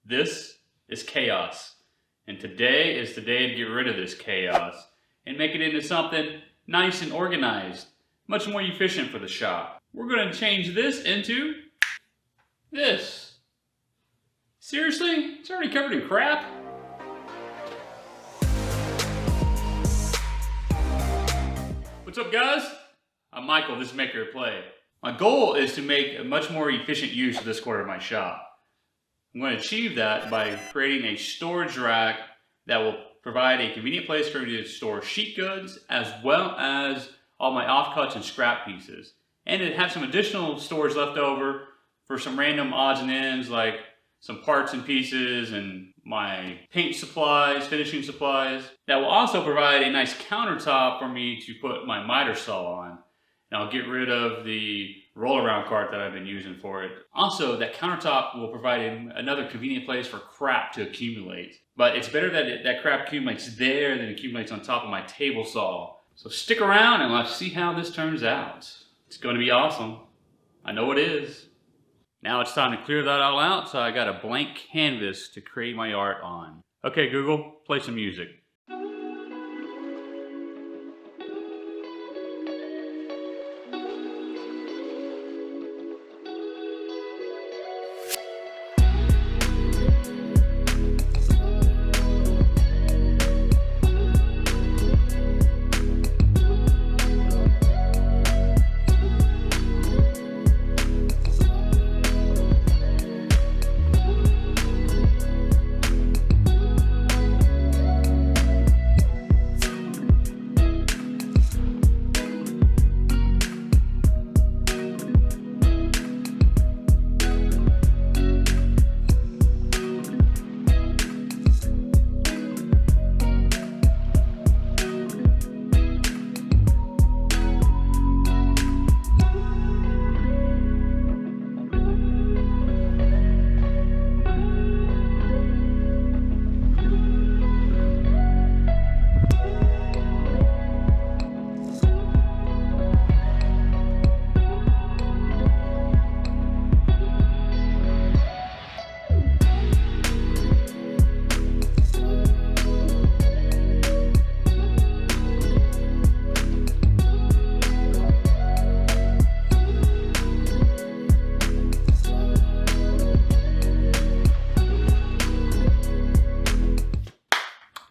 This is chaos, and today is the day to get rid of this chaos and make it into something nice and organized, much more efficient for the shop. We're going to change this into this. Seriously? It's already covered in crap? What's up, guys? I'm Michael, this is Maker of Play. My goal is to make a much more efficient use of this corner of my shop. I'm going to achieve that by creating a storage rack that will provide a convenient place for me to store sheet goods as well as all my offcuts and scrap pieces. And to have some additional storage left over for some random odds and ends like some parts and pieces and my paint supplies, finishing supplies. That will also provide a nice countertop for me to put my miter saw on. And I'll get rid of the roll-around cart that I've been using for it. Also, that countertop will provide another convenient place for crap to accumulate. But it's better that that crap accumulates there than accumulates on top of my table saw. So stick around and let's see how this turns out. It's going to be awesome. I know it is. Now it's time to clear that all out, so I got a blank canvas to create my art on. Okay, Google, play some music.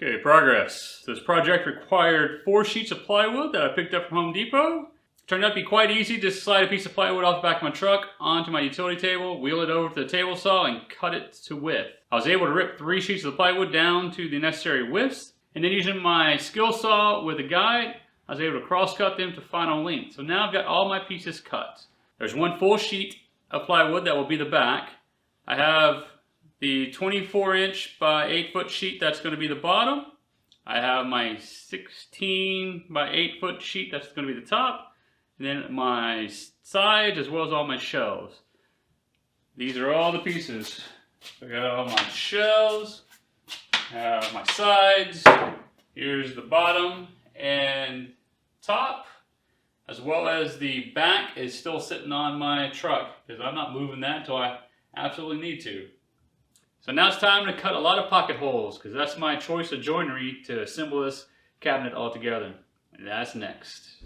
Okay, progress. This project required 4 sheets of plywood that I picked up from Home Depot. It turned out to be quite easy. Just slide a piece of plywood off the back of my truck onto my utility table, wheel it over to the table saw, and cut it to width. I was able to rip 3 sheets of the plywood down to the necessary widths, and then using my skill saw with a guide, I was able to cross cut them to final length. So now I've got all my pieces cut. There's 1 full sheet of plywood that will be the back. I have the 24-inch by 8-foot sheet that's going to be the bottom. I have my 16 by 8-foot sheet that's going to be the top. And then my sides as well as all my shelves. These are all the pieces. I got all my shelves, my sides. Here's the bottom and top, as well as the back is still sitting on my truck because I'm not moving that until I absolutely need to. So now it's time to cut a lot of pocket holes because that's my choice of joinery to assemble this cabinet all together. And that's next.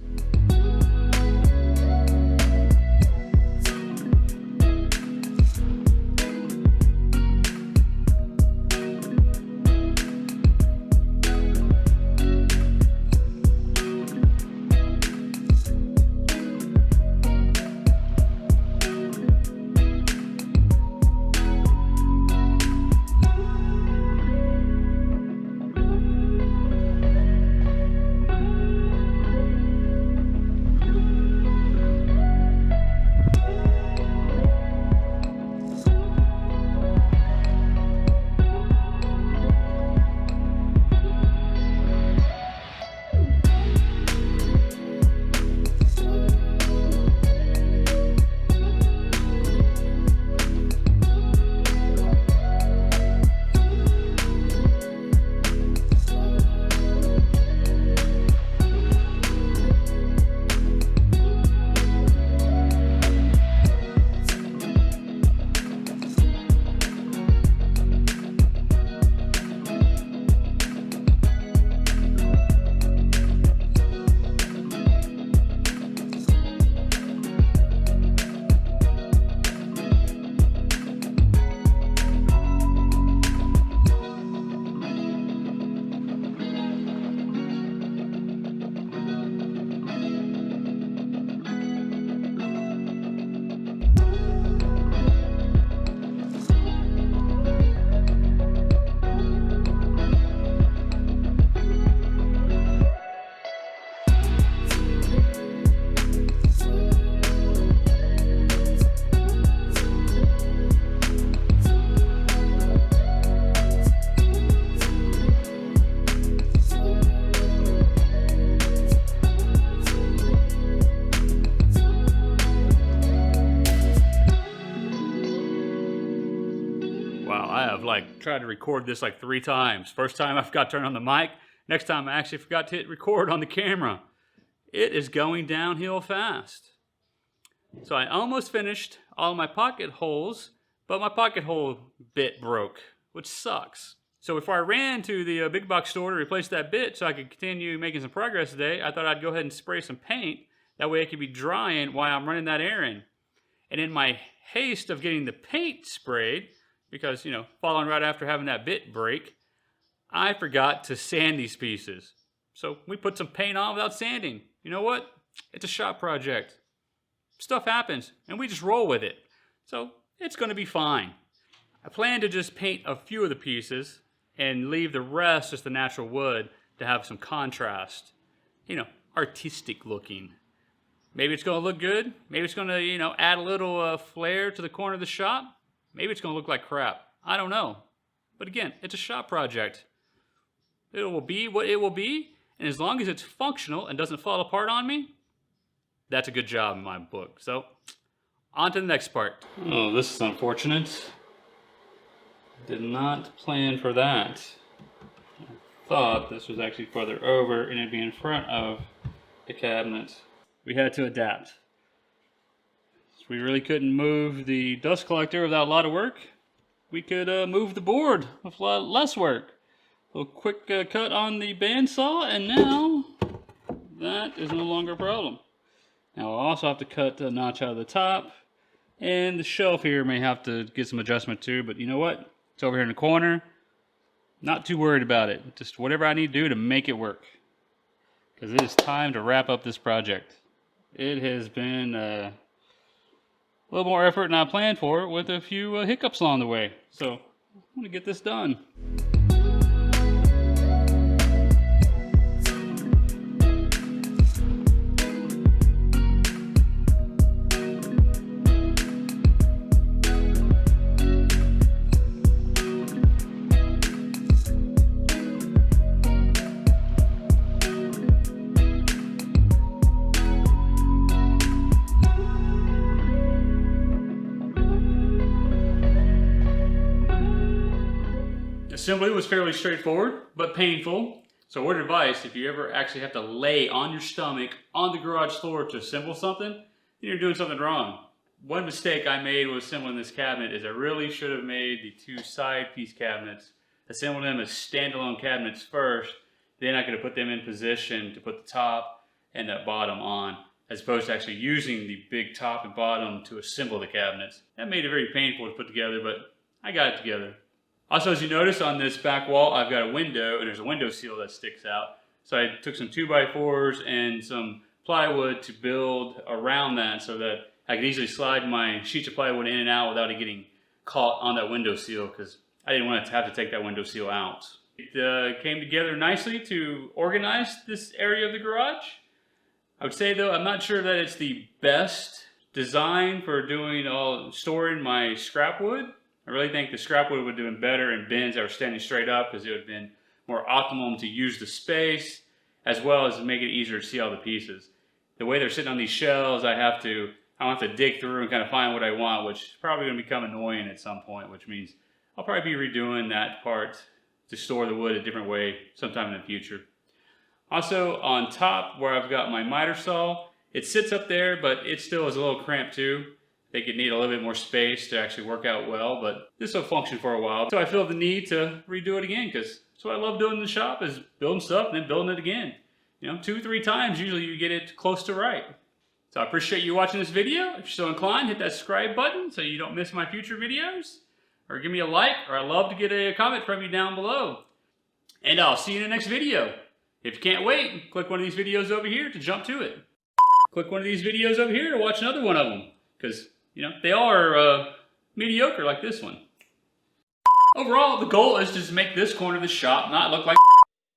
I have like tried to record this like 3 times. First time I forgot to turn on the mic. Next time I actually forgot to hit record on the camera. It is going downhill fast. So I almost finished all my pocket holes, but my pocket hole bit broke, which sucks. So before I ran to the big box store to replace that bit so I could continue making some progress today, I thought I'd go ahead and spray some paint. That way it could be drying while I'm running that errand. And in my haste of getting the paint sprayed, because, following right after having that bit break, I forgot to sand these pieces. So we put some paint on without sanding. You know what? It's a shop project. Stuff happens, and we just roll with it. So it's going to be fine. I plan to just paint a few of the pieces and leave the rest just the natural wood to have some contrast. Artistic looking. Maybe it's going to look good. Maybe it's going to, add a little flair to the corner of the shop. Maybe it's going to look like crap. I don't know. But again, it's a shop project. It will be what it will be. And as long as it's functional and doesn't fall apart on me, that's a good job in my book. So, on to the next part. Oh, this is unfortunate. Did not plan for that. I thought this was actually further over and it'd be in front of the cabinet. We had to adapt. We really couldn't move the dust collector without a lot of work. We could move the board with a lot less work. A little quick cut on the bandsaw, and now that is no longer a problem. Now I'll also have to cut a notch out of the top, and the shelf here may have to get some adjustment too, but you know what? It's over here in the corner. Not too worried about it. Just whatever I need to do to make it work. Because it is time to wrap up this project. It has been a little more effort than I planned for, with a few hiccups along the way. So I'm going to get this done. Assembly was fairly straightforward, but painful. So word of advice, if you ever actually have to lay on your stomach on the garage floor to assemble something, then you're doing something wrong. One mistake I made with assembling this cabinet is I really should have made the 2 side piece cabinets, assembled them as standalone cabinets first, then I could have put them in position to put the top and that bottom on, as opposed to actually using the big top and bottom to assemble the cabinets. That made it very painful to put together, but I got it together. Also, as you notice on this back wall, I've got a window, and there's a window seal that sticks out. So I took some 2x4s and some plywood to build around that so that I could easily slide my sheets of plywood in and out without it getting caught on that window seal, because I didn't want to have to take that window seal out. It came together nicely to organize this area of the garage. I would say, though, I'm not sure that it's the best design for storing my scrap wood. I really think the scrap wood would have been better in bins that were standing straight up, because it would have been more optimum to use the space, as well as make it easier to see all the pieces. The way they're sitting on these shelves, I have to dig through and kind of find what I want, which is probably going to become annoying at some point, which means I'll probably be redoing that part to store the wood a different way sometime in the future. Also, on top where I've got my miter saw, it sits up there, but it still is a little cramped too. I think it need a little bit more space to actually work out well, but this will function for a while. So I feel the need to redo it again, because that's what I love doing in the shop, is building stuff and then building it again. 2-3 times, usually you get it close to right. So I appreciate you watching this video. If you're so inclined, hit that subscribe button so you don't miss my future videos. Or give me a like, or I'd love to get a comment from you down below. And I'll see you in the next video. If you can't wait, click one of these videos over here to jump to it. Click one of these videos over here to watch another one of them, because they are mediocre like this one. Overall, the goal is to just make this corner of the shop not look like